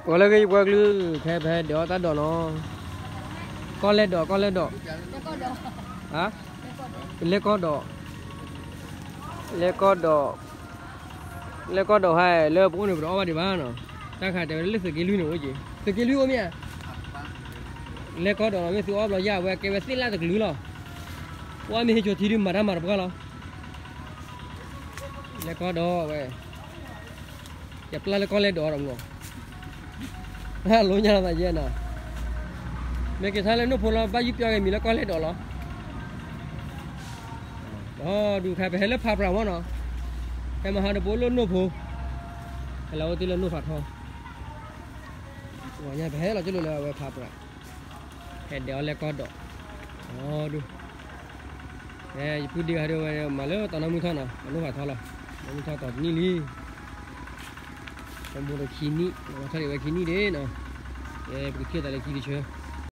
gọi là cái quạt lư thẹp thẹp đó ta đó nó con led đỏ hả led con đỏ hay led bún được đó mà đi bán nó ta khai tới led cái lư nữa chứ cái lư ôm nha led con đỏ nó mới xuống ốp nó ra về cái xí lá cái lư lo qua mình cho thì đi mà ra mà bữa lo led con đỏ về chụp lại con led đỏ rồi ngô ha lối nhà là gì nào mấy cái thái lên nó phun là bao nhiêu cái mình là con led đỏ lo đó đủ khai phải lớp phạp nào nó cái mà họ đã bố luôn nộp hồ cái lâu thì là nộp phạt thôi ngoài nhà phải hết là chứ là về phạp rồi cái đéo là con đỏ đó đủ cái cứ đi hai đứa mà lỡ tao nó muốn thôi nào nó phải thôi là nó muốn thôi tao ní đi tao mua được khí ní nó thay được khí ní đấy nào cái kia tại là khí đi chưa